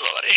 বাবারে।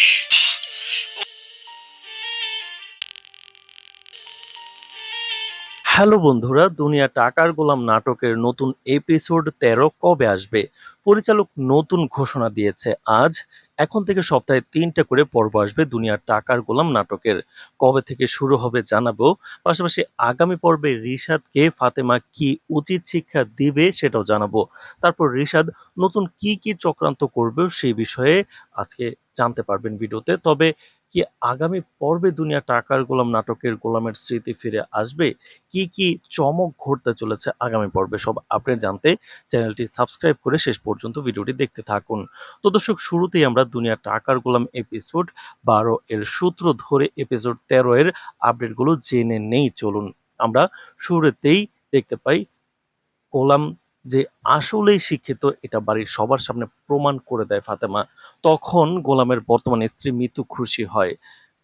হ্যালো বন্ধুরা, দুনিয়া টাকার গোলাম নাটকের নতুন এপিসোড 13 কবে আসবে? পরিচালক নতুন ঘোষণা দিয়েছে আজ। এখন থেকে সপ্তাহে 3টা করে পর্ব আসবে দুনিয়া টাকার গোলাম নাটকের। কবে থেকে শুরু হবে জানাবো। পাশাপাশি আগামী পর্বে রিশাদকে ফাতেমা কি উচিত শিক্ষা দিবে সেটাও জানাবো। তারপর রিশাদ নতুন কি কি চক্রান্ত করবে সেই বিষয়ে আজকে জানতে পারবেন ভিডিওতে। তবে কি আগামী পর্বে দুনিয়া টাকার গোলাম নাটকের গোলামের স্মৃতি ফিরে আসবে? কি কি চমক ঘটতে চলেছে আগামী পর্বে সব আপডেট জানতে চ্যানেলটি সাবস্ক্রাইব করে শেষ পর্যন্ত ভিডিওটি দেখতে থাকুন। তো দর্শক, শুরুতেই আমরা দুনিয়া টাকার গোলাম এপিসোড 12 এর সূত্র ধরে এপিসোড 13 এর আপডেটগুলো জেনে নেই চলুন। আমরা শুরুতেই দেখতে পাই গোলাম যে আসলেই শিক্ষিত এটা বাড়ির সবার সামনে প্রমাণ করে দেয় ফাতেমা। তখন গোলামের বর্তমান স্ত্রী মিতু খুশি হয়।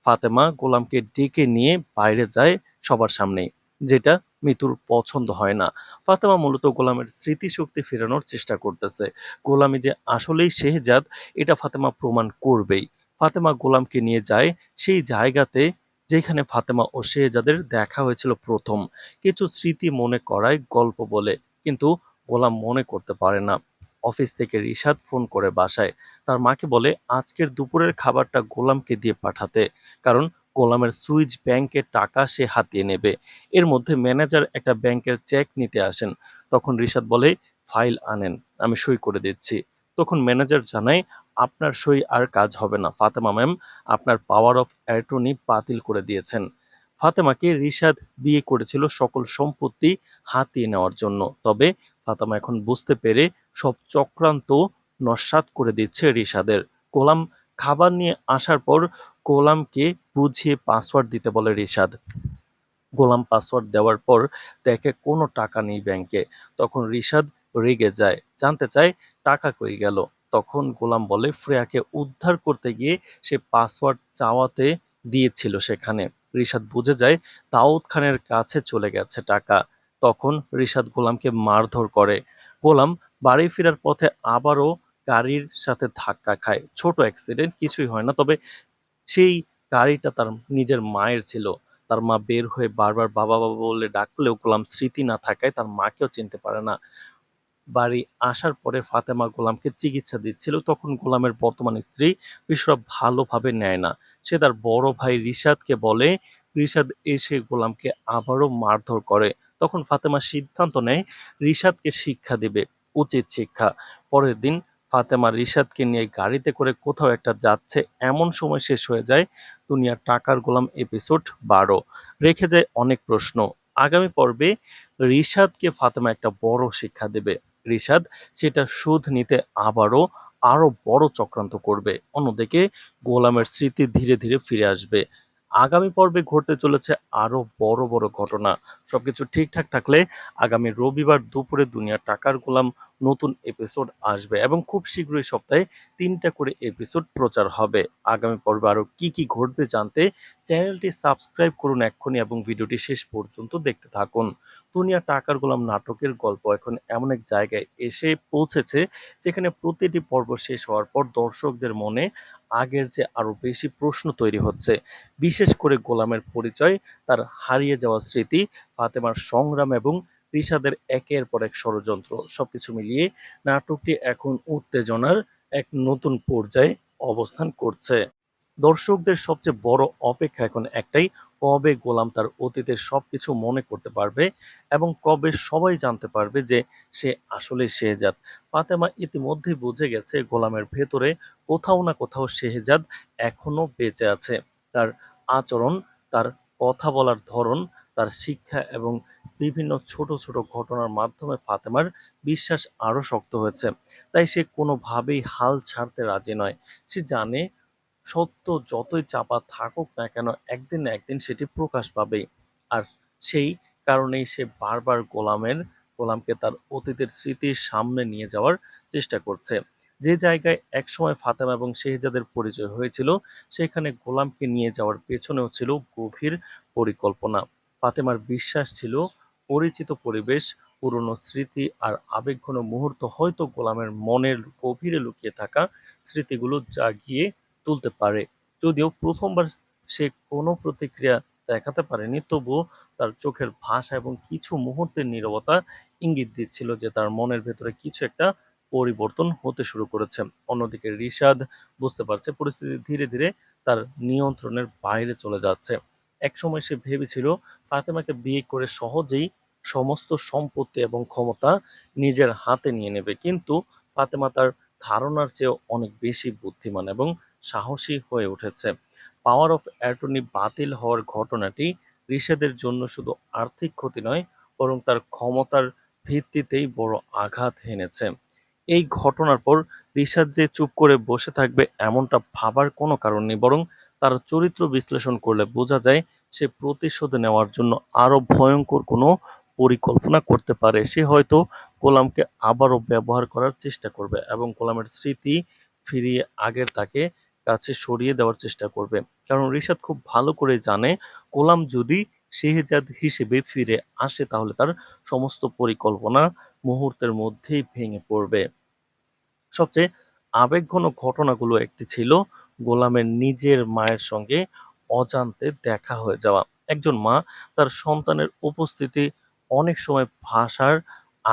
ফাতেমা গোলামকে ডেকে নিয়ে বাইরে যায় সবার সামনে, যেটা মিতুর পছন্দ হয় না। ফাতেমা মূলত গোলামের স্মৃতিশক্তি ফেরানোর চেষ্টা করতেছে। গোলামি যে আসলেই শেহজাদ এটা ফাতেমা প্রমাণ করবেই। ফাতেমা গোলামকে নিয়ে যায় সেই জায়গাতে যেখানে ফাতেমা ও শেহজাদের দেখা হয়েছিল প্রথম। কিছু স্মৃতি মনে করায় গল্প বলে, কিন্তু গোলাম মনে করতে পারে না। অফিস থেকে রিশাদ ফোন করে বাসায় তার মাকে বলে আজকের দুপুরের খাবারটা গোলামকে দিয়ে পাঠাতে, কারণ গোলামের সুইচ ব্যাংকের টাকা সে হাতিয়ে নেবে। এর মধ্যে ম্যানেজার একটা ব্যাংকের চেক নিতে আসেন। তখন রিশাদ বলে ফাইল আনেন, আমি সই করে দিচ্ছি। তখন ম্যানেজার জানায় আপনার সই আর কাজ হবে না ফাতেমা ম্যাম, আপনার পাওয়ার অফ অ্যাটর্নি বাতিল করে দিয়েছেন। ফাতেমাকে রিশাদ বিয়ে করেছিল সকল সম্পত্তি হাতিয়ে নেওয়ার জন্য, তবে ফাতেমা এখন বুঝতে পেরে সব চক্রান্ত নস্যাৎ করে দিচ্ছে রিশাদের। গোলাম খাবার নিয়ে আসার পর গোলামকে বুঝিয়ে পাসওয়ার্ড দিতে বলে রিশাদ। গোলাম পাসওয়ার্ড দেওয়ার পর দেখে কোনো টাকা নেই ব্যাংকে। তখন রিশাদ রেগে যায়, জানতে চায় টাকা কই গেল। তখন গোলাম বলে ফ্রেয়াকে উদ্ধার করতে গিয়ে সে পাসওয়ার্ড চাওয়াতে দিয়েছিল সেখানে। রিশাদ বুঝে যায় দাউদ খানের কাছে চলে গেছে টাকা। তখন রিশাদ গোলামকে মারধর করে। গোলাম বাড়ি ফেরার পথে আবারও গাড়ির সাথে ধাক্কা খায়। ছোট অ্যাক্সিডেন্ট, কিছুই হয় না, তবে সেই গাড়িটা তার নিজের মায়ের ছিল। তার মা বের হয়ে বারবার বাবা বাবা বলে ডাকলেও গোলাম স্মৃতি না থাকায় তার মাকেও চিনতে পারে না। বাড়ি আসার পরে ফাতেমা গোলামকে চিকিৎসা দিচ্ছিল। তখন গোলামের বর্তমান স্ত্রী বিষয়টা ভালোভাবে নেয় না। সে তার বড় ভাই রিশাদকে বলে। রিশাদ এসে গোলামকে আবারও মারধর করে। তখন ফাতেমা সিদ্ধান্ত নেয় রিশাদকে শিক্ষা দেবে, উচিত শিক্ষা। পরের দিন ফাতেমা রিশাদকে নিয়ে গাড়িতে করে কোথাও একটা যাচ্ছে, এমন সময় শেষ হয়ে যায় দুনিয়ার টাকার গোলাম এপিসোড 12। রেখে যায় অনেক প্রশ্ন। আগামী পর্বে রিশাদকে ফাতেমা একটা বড় শিক্ষা দেবে। রিশাদ সেটা শোধ নিতে আরো বড় চক্রান্ত করবে। অন্যদিকে গোলামের স্মৃতি ধীরে ধীরে ফিরে আসবে। আগামী পর্বে ঘটতে চলেছে আরো বড় বড় ঘটনা। সবকিছু ঠিকঠাক থাকলে আগামী রবিবার দুপুরে দুনিয়া টাকার গোলাম নতুন এপিসোড আসবে এবং খুব শীঘ্রই সপ্তাহে 3টা করে এপিসোড প্রচার হবে। আগামী পর্বে আরো কি কি ঘটবে জানতে চ্যানেলটি সাবস্ক্রাইব করুন এক্ষুনি এবং ভিডিওটি শেষ পর্যন্ত দেখতে থাকুন। দুনিয়া টাকার গোলাম নাটকের গল্প এখন এমন এক জায়গায় এসে পৌঁছেছে যেখানে প্রতিটি পর্ব শেষ হওয়ার পর দর্শকদের মনে আগের চেয়ে আরো বেশি প্রশ্ন তৈরি হচ্ছে। বিশেষ করে গোলামের পরিচয়, তার হারিয়ে যাওয়া স্মৃতি, ফাতেমার সংগ্রাম এবং রিশাদের একের পর এক ষড়যন্ত্র, সবকিছু মিলিয়ে নাটকটি এখন উত্তেজনার এক নতুন পর্যায়ে অবস্থান করছে। দর্শকদের সবচেয়ে বড় অপেক্ষা এখন একটাই, কবে গোলাম তার অতীতের সবকিছু মনে করতে পারবে এবং কবে সবাই জানতে পারবে যে সে আসলে শেহজাদ। ফাতেমা ইতিমধ্যেই বুঝে গেছে গোলামের ভেতরে কোথাও না কোথাও শেহজাদ এখনো বেঁচে আছে। তার আচরণ, তার কথা বলার ধরন, তার শিক্ষা এবং বিভিন্ন ছোট ছোট ঘটনার মাধ্যমে ফাতেমার বিশ্বাস আরো শক্ত হয়েছে। তাই সে কোনোভাবেই হাল ছাড়তে রাজি নয়। সে জানে সত্য যতই চাপা থাকুক না কেন একদিন না একদিন সেটি প্রকাশ পাবেই। আর সেই কারণেই সে বারবার গোলামকে তার অতীতের স্মৃতির সামনে নিয়ে যাওয়ার চেষ্টা করছে। যে জায়গায় একসময় ফাতেমা এবং শেহজাদের পরিচয় হয়েছিল, সেখানে গোলামকে নিয়ে যাওয়ার পেছনেও ছিল গভীর পরিকল্পনা। ফাতেমার বিশ্বাস ছিল পরিচিত পরিবেশ, পুরনো স্মৃতি আর আবেগঘন মুহূর্ত হয়তো গোলামের মনের গভীরে লুকিয়ে থাকা স্মৃতিগুলো জাগিয়ে তুলতে পারে। যদিও প্রথমবার সে কোনো প্রতিক্রিয়া দেখাতে পারেনি, তবুও তার চোখের ভাষা এবং কিছু মুহূর্তের নীরবতা ইঙ্গিত দিচ্ছিল যে তার মনের ভেতরে কিছু একটা পরিবর্তন হতে শুরু করেছে। অন্যদিকে রিশাদ বুঝতে পারছে পরিস্থিতি ধীরে ধীরে তার নিয়ন্ত্রণের বাইরে চলে যাচ্ছে। একসময় সে ভেবেছিল ফাতেমাকে বিয়ে করে সহজেই সমস্ত সম্পত্তি এবং ক্ষমতা নিজের হাতে নিয়ে নেবে, কিন্তু ফাতেমা তার ধারণার চেয়েও অনেক বেশি বুদ্ধিমান এবং সাহসী হয়ে উঠেছে। পাওয়ার অফ অ্যাটর্নি বাতিল হওয়ার ঘটনাটি রিশাদের জন্য শুধু আর্থিক ক্ষতি নয়, বরং তার ক্ষমতার ভিত্তিতেই বড় আঘাত হেনেছে। এই ঘটনার পর রিশাদ যে চুপ করে বসে থাকবে এমনটা ভাবার কোনো কারণ নেই, বরং তার চরিত্র বিশ্লেষণ করলে বোঝা যায় সে প্রতিশোধ নেওয়ার জন্য আরো ভয়ঙ্কর কোনো পরিকল্পনা করতে পারে। সে হয়তো গোলামকে আবারও ব্যবহার করার চেষ্টা করবে এবং গোলামের স্মৃতি ফিরিয়ে আগের তাকে কাছে সরিয়ে দেওয়ার চেষ্টা করবে। কারণ রিশাদ খুব ভালো করে জানে গোলাম যদি শেহজাদ হিসেবে ফিরে আসে তাহলে তার সমস্ত পরিকল্পনা মুহূর্তের মধ্যেই ভেঙে পড়বে। সবচেয়ে আবেগঘন ঘটনাগুলো একটি ছিল গোলামের নিজের মায়ের সঙ্গে অজান্তে দেখা হয়ে যাওয়া। একজন মা তার সন্তানের উপস্থিতি অনেক সময় ভাষার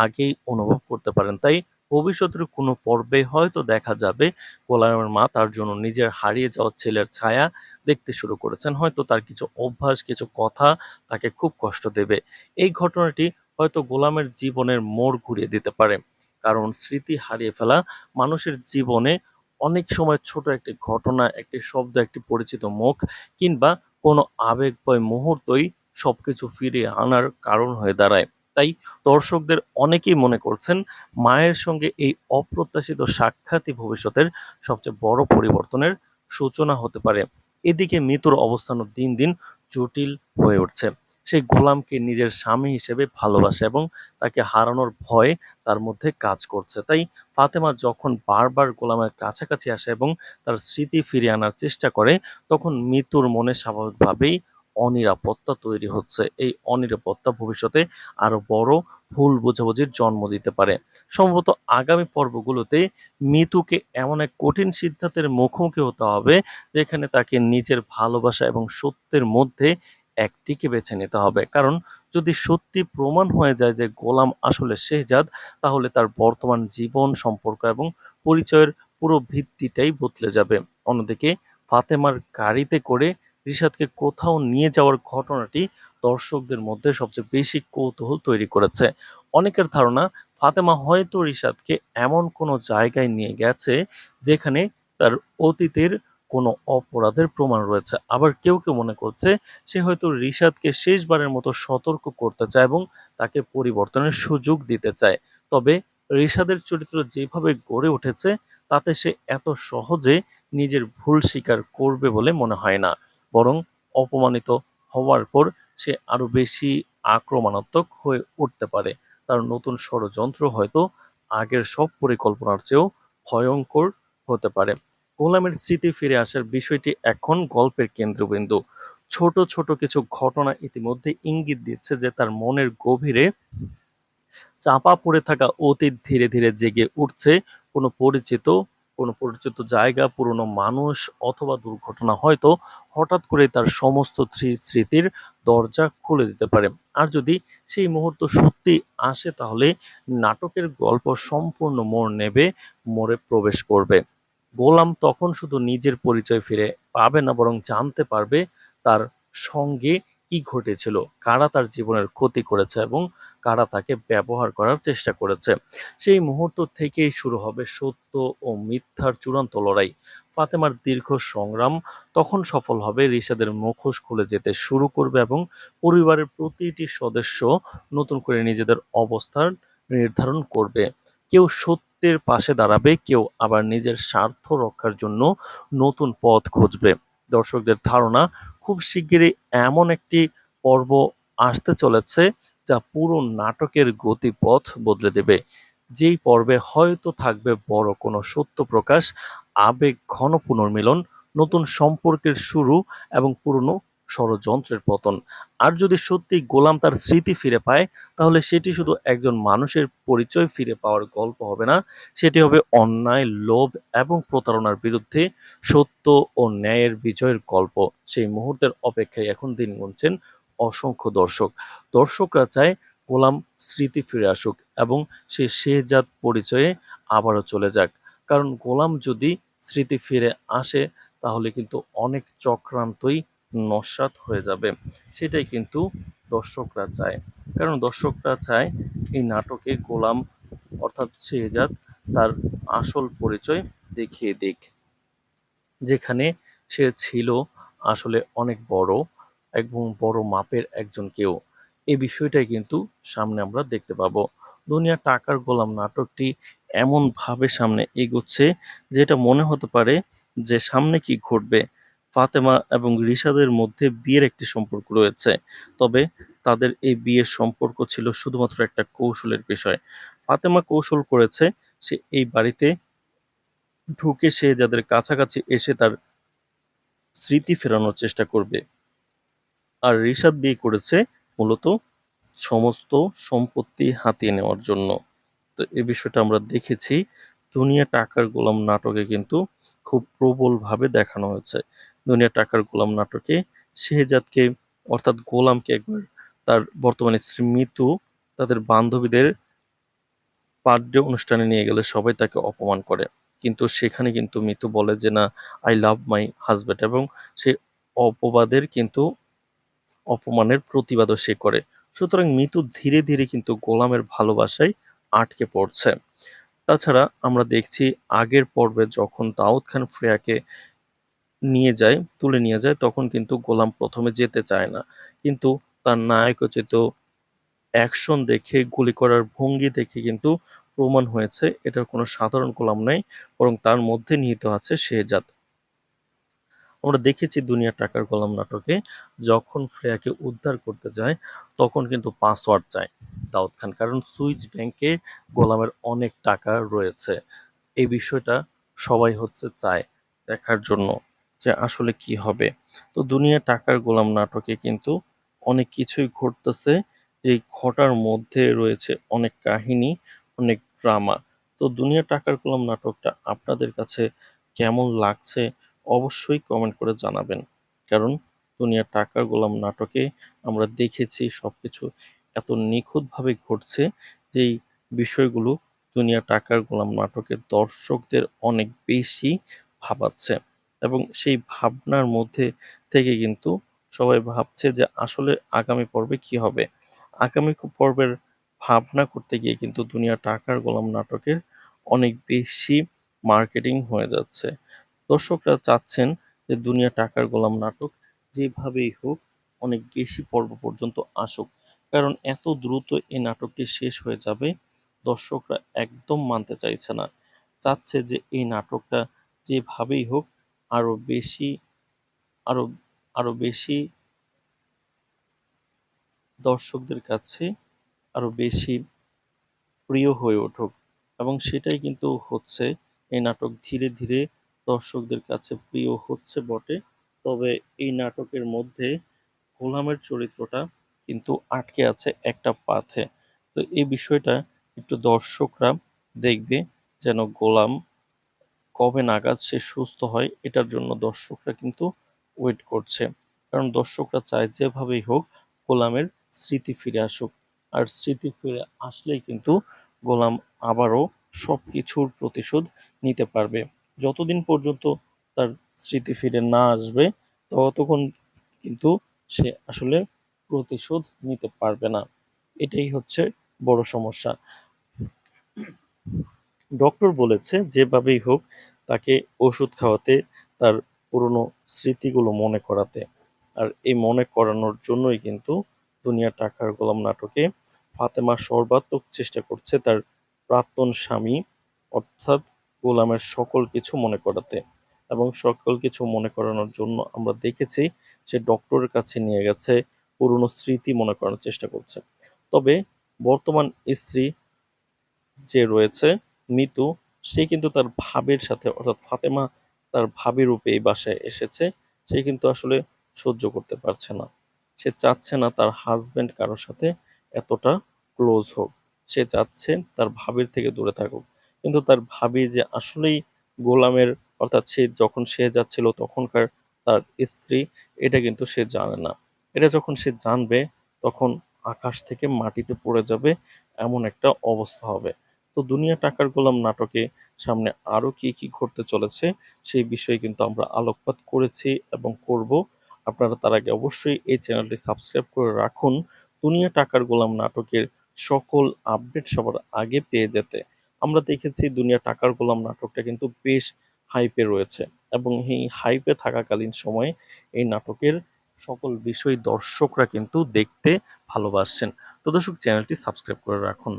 আগেই অনুভব করতে পারেন। তাই ভবিষ্যতের কোনো পর্বে হয়তো দেখা যাবে গোলামের মা তার জন্য নিজের হারিয়ে যাওয়া ছেলের ছায়া দেখতে শুরু করেছেন। হয়তো তার কিছু অভ্যাস, কিছু কথা তাকে খুব কষ্ট দেবে। এই ঘটনাটি হয়তো গোলামের জীবনের মোড় ঘুরিয়ে দিতে পারে। কারণ স্মৃতি হারিয়ে ফেলা মানুষের জীবনে অনেক সময় ছোট একটি ঘটনা, একটি শব্দ, একটি পরিচিত মুখ কিংবা কোনো আবেগময় মুহূর্তই সবকিছু ফিরিয়ে আনার কারণ হয়ে দাঁড়ায়। তাই দর্শকদের অনেকেই মনে করছেন মায়ের সঙ্গে এই অপ্রত্যাশিত সাক্ষাৎই ভবিষ্যতের সবচেয়ে বড় পরিবর্তনের সূচনা হতে পারে। এদিকে মিতুর অবস্থানও দিন দিন জটিল হয়ে উঠছে। সে গোলামকে নিজের স্বামী হিসেবে ভালোবাসে এবং তাকে হারানোর ভয় তার মধ্যে কাজ করছে। তাই ফাতেমা যখন বারবার গোলামের কাছাকাছি আসে এবং তার স্মৃতি ফিরিয়ে আনার চেষ্টা করে, তখন মিতুর মনে স্বাভাবিকভাবেই অনিরাপত্তা তৈরি হচ্ছে। এই অনিরাপত্তা ভবিষ্যতে আরো বড় ভুল বোঝাবুঝির জন্ম দিতে পারে। সম্ভবত আগামী পর্বগুলোতে মিতুকে এমন এক কঠিন সিদ্ধান্তের মুখোমুখি হতে হবে যেখানে তাকে নিজের ভালোবাসা এবং সত্যের মধ্যে একটিকে বেছে নিতে হবে। কারণ যদি সত্যি প্রমাণ হয়ে যায় যে গোলাম আসলে শেহজাদ, তাহলে তার বর্তমান জীবন, সম্পর্ক এবং পরিচয়ের পুরো ভিত্তিটাই বদলে যাবে। অন্যদিকে ফাতেমার গাড়িতে করে রিশাদকে কোথাও নিয়ে যাওয়ার ঘটনাটি দর্শকদের মধ্যে সবচেয়ে বেশি কৌতূহল তৈরি করেছে। অনেকের ধারণা ফাতেমা হয়তো রিশাদকে এমন কোনো জায়গায় নিয়ে গেছে যেখানে তার অতীতের কোনো অপরাধের প্রমাণ রয়েছে। আবার কেউ কেউ মনে করছে সে হয়তো রিশাদকে শেষবারের মতো সতর্ক করতে চায় এবং তাকে পরিবর্তনের সুযোগ দিতে চায়। তবে রিশাদের চরিত্র যেভাবে গড়ে উঠেছে তাতে সে এত সহজে নিজের ভুল স্বীকার করবে বলে মনে হয় না। বরং অপমানিত হওয়ার পর সে আরো বেশি আক্রমণাত্মক হয়ে উঠতে পারে। তার নতুন ষড়যন্ত্র হয়তো আগের সব পরিকল্পনার চেয়েও ভয়ঙ্কর হতে পারে। গোলামের স্মৃতি ফিরে আসার বিষয়টি এখন গল্পের কেন্দ্রবিন্দু। ছোট ছোট কিছু ঘটনা ইতিমধ্যে ইঙ্গিত দিচ্ছে যে তার মনের গভীরে চাপা পড়ে থাকা অতীত ধীরে ধীরে জেগে উঠছে। কোনো পরিচিত কোনো পরিচিত জায়গা, পুরনো মানুষ অথবা দুর্ঘটনা হয়তো হঠাৎ করে তার সমস্ত স্মৃতির দরজা খুলে দিতে পারে। আর যদি সেই মুহূর্ত সত্যি আসে তাহলে নাটকের গল্প সম্পূর্ণ মোড় নেবে, মোড়ে প্রবেশ করবে। গোলাম তখন শুধু নিজের পরিচয় ফিরে পাবে না, বরং জানতে পারবে তার সঙ্গে কি ঘটেছিল, কারা তার জীবনের ক্ষতি করেছে এবং কারা তাকে ব্যবহার করার চেষ্টা করেছে। সেই মুহূর্ত থেকেই শুরু হবে সত্য ও মিথ্যার চূড়ান্ত লড়াই। ফাতেমার দীর্ঘ সংগ্রাম তখন সফল হবে, রিশাদের মুখোশ খুলে যেতে শুরু করবে এবং পরিবারের প্রতিটি সদস্য নতুন করে নিজেদের অবস্থান নির্ধারণ করবে। কেউ সত্যের পাশে দাঁড়াবে, কেউ আবার নিজের স্বার্থ রক্ষার জন্য নতুন পথ খুঁজবে। দর্শকদের ধারণা খুব শিগগিরই এমন একটি পর্ব আসতে চলেছে যা পুরো নাটকের গতিপথ বদলে দেবে। যেই পর্বে হয়তো থাকবে বড় কোনো সত্য প্রকাশ, আবেগ ঘন পুনর্মিলন, নতুন সম্পর্কের শুরু এবং পুরনো ষড়যন্ত্রের পতন। আর যদি সত্যি গোলাম তার স্মৃতি ফিরে পায়, তাহলে সেটি শুধু একজন মানুষের পরিচয় ফিরে পাওয়ার গল্প হবে না, সেটি হবে অন্যায়, লোভ এবং প্রতারণার বিরুদ্ধে সত্য ও ন্যায়ের বিজয়ের গল্প। সেই মুহূর্তের অপেক্ষায় এখন দিন গুনছেন অসংখ্য দর্শক। দর্শকরা চায় গোলাম স্মৃতি ফিরে আসুক এবং সে শেহজাদ পরিচয়ে আবারও চলে যাক। কারণ গোলাম যদি স্মৃতি ফিরে আসে, তাহলে কিন্তু অনেক চক্রান্তই নস্যাৎ হয়ে যাবে। সেটাই কিন্তু দর্শকরা চায়। কারণ দর্শকরা চায় এই নাটকে গোলাম অর্থাৎ শেহজাদ তার আসল পরিচয় দেখিয়ে দিক, যেখানে সে ছিল আসলে অনেক বড় এবং বড় মাপের একজন কেউ। এই বিষয়টাই কিন্তু সামনে আমরা দেখতে পাবো। দুনিয়া টাকার গোলাম নাটকটি এমন ভাবে সামনে এগোচ্ছে, যেটা মনে হতে পারে যে সামনে কি ঘটবে। ফাতেমা এবং রিশাদের মধ্যে বিয়ের একটি সম্পর্ক রয়েছে, তবে তাদের এই বিয়ের সম্পর্ক ছিল শুধুমাত্র একটা কৌশলের বিষয়। ফাতেমা কৌশল করেছে, সে এই বাড়িতে ঢুকে সে যাদের কাছাকাছি এসে তার স্মৃতি ফেরানোর চেষ্টা করবে। আর রিশাদ বিয়ে করেছে মূলত সমস্ত সম্পত্তি হাতিয়ে নেওয়ার জন্য। তো এই বিষয়টা আমরা দেখেছি দুনিয়া টাকার গোলাম নাটকে, কিন্তু খুব প্রবলভাবে দেখানো হয়েছে। দুনিয়া টাকার গোলাম নাটকে শেহজাদকে অর্থাৎ গোলামকে একবার তার বর্তমানে স্ত্রী মিতু তাদের বান্ধবীদের বার্থডে অনুষ্ঠানে নিয়ে গেলে সবাই তাকে অপমান করে। কিন্তু সেখানে কিন্তু মিতু বলে যে না, আই লাভ মাই হাজব্যান্ড, এবং সে অপবাদের কিন্তু অপমানের প্রতিবাদও সে করে। সুতরাং মিতু ধীরে ধীরে কিন্তু গোলামের ভালোবাসায় আটকে পড়ছে। তাছাড়া আমরা দেখছি আগের পর্বে যখন দাউদ খান ফ্রেয়াকে তুলে নিয়ে যায়, তখন কিন্তু গোলাম প্রথমে যেতে চায় না। কিন্তু তার নায়কোচিত অ্যাকশন দেখে, গুলি করার ভঙ্গি দেখে কিন্তু প্রমাণ হয়েছে এটা কোনো সাধারণ গোলাম নয়, বরং তার মধ্যে নিহিত আছে শেহজাদ। আমরা দেখেছি দুনিয়া টাকার গোলাম নাটকে যখন ফ্রেয়াকে উদ্ধার করতে যায়, তখন কিন্তু পাসওয়ার্ড চায় দাউদ খান, কারণ সুইচ ব্যাংকে গোলামের অনেক টাকা রয়েছে। এই বিষয়টা সবাই চায় দেখার জন্য যে আসলে কি হবে। তো দুনিয়া টাকার গোলাম নাটকে কিন্তু অনেক কিছুই ঘটতেছে, যে ঘটার মধ্যে রয়েছে অনেক কাহিনী, অনেক ড্রামা। তো দুনিয়া টাকার গোলাম নাটকটা আপনাদের কাছে কেমন লাগছে অবশ্যই কমেন্ট করে জানাবেন। কারণ দুনিয়া টাকার গোলাম নাটকে আমরা দেখেছি সবকিছু এত নিখুঁতভাবে ঘটছে, যেই বিষয়গুলো দুনিয়া টাকার গোলাম নাটকের দর্শকদের অনেক বেশি ভাবাচ্ছে। এবং সেই ভাবনার মধ্যে থেকে কিন্তু সবাই ভাবছে যে আসলে আগামী পর্বে কি হবে। আগামী পর্বের ভাবনা করতে গিয়ে কিন্তু দুনিয়া টাকার গোলাম নাটকের অনেক বেশি মার্কেটিং হয়ে যাচ্ছে। দর্শকরা চাচ্ছেন যে দুনিয়া টাকার গোলাম নাটক যেভাবেই হোক অনেক বেশি পর্ব পর্যন্ত আসুক, কারণ এত দ্রুত এই নাটকটি শেষ হয়ে যাবে দর্শকরা একদম মানতে চাইছে না। চাচ্ছে যে এই নাটকটা যেভাবেই হোক আরো বেশি আরো আরো বেশি দর্শকদের কাছে আরো বেশি প্রিয় হয়ে উঠুক, এবং সেটাই কিন্তু হচ্ছে। এই নাটক ধীরে ধীরে দর্শকদের কাছে প্রিয় হচ্ছে বটে, তবে এই নাটকের মধ্যে গোলামের চরিত্রটা কিন্তু আটকে আছে একটা পাথে। তো এই বিষয়টা একটু দর্শকরা দেখবে, যেন গোলাম কবে নাগাদ সে সুস্থ হয়, এটার জন্য দর্শকরা কিন্তু ওয়েট করছে। কারণ দর্শকরা চায় যেভাবেই হোক গোলামের স্মৃতি ফিরে আসুক। আর স্মৃতি ফিরে আসলেই কিন্তু গোলাম আবারও সবকিছুর প্রতিশোধ নিতে পারবে। যতদিন পর্যন্ত তার স্মৃতি ফিরে না আসবে, ততক্ষণ কিন্তু সে আসলে প্রতিশোধ নিতে পারবে না। এটাই হচ্ছে বড় সমস্যা। ডক্টর বলেছে যেভাবেই হোক তাকে ওষুধ খাওয়াতে, তার পুরনো স্মৃতিগুলো মনে করাতে। আর এই মনে করানোর জন্যই কিন্তু দুনিয়া টাকার গোলাম নাটকে ফাতেমা সর্বাত্মক চেষ্টা করছে তার প্রাক্তন স্বামী অর্থাৎ গোলামের সকল কিছু মনে করাতে। এবং সকল কিছু মনে করানোর জন্য আমরা দেখেছি সে ডক্টরের কাছে নিয়ে গেছে, পুরনো স্মৃতি মনে করানোর চেষ্টা করছে। তবে বর্তমান স্ত্রী যে রয়েছে মিতু, সে কিন্তু তার ভাবের সাথে অর্থাৎ ফাতেমা তার ভাবি রূপে এই বাসায় এসেছে। সে কিন্তু আসলে সহ্য করতে পারছে না। সে চাচ্ছে না তার হাসব্যান্ড কারো সাথে এতটা ক্লোজ হোক। সে চাচ্ছে তার ভাবির থেকে দূরে থাকুক। কিন্তু তার ভাবি যে আসলেই গোলামের, অর্থাৎ যখন সে যাচ্ছিল তখনকার তার স্ত্রী, এটা কিন্তু সে জানে না। এটা যখন সে জানবে তখন আকাশ থেকে মাটিতে পড়ে যাবে, এমন একটা অবস্থা হবে। তো দুনিয়া টাকার গোলাম নাটকে সামনে আরো কি কি ঘটতে চলেছে সেই বিষয়ে কিন্তু আমরা আলোকপাত করেছি এবং করব। আপনারা তার আগে অবশ্যই এই চ্যানেলটি সাবস্ক্রাইব করে রাখুন দুনিয়া টাকার গোলাম নাটকের সকল আপডেট সবার আগে পেয়ে যেতে। আমরা দেখেছি দুনিয়া টাকার গোলাম নাটকটা কিন্তু বেশ হাইপে রয়েছে এবং এই হাইপে থাকাকালীন সময়ে এই নাটকের সকল বিষয় দর্শকরা কিন্তু দেখতে ভালোবাসছেন। তো দর্শক, চ্যানেলটি সাবস্ক্রাইব করে রাখুন।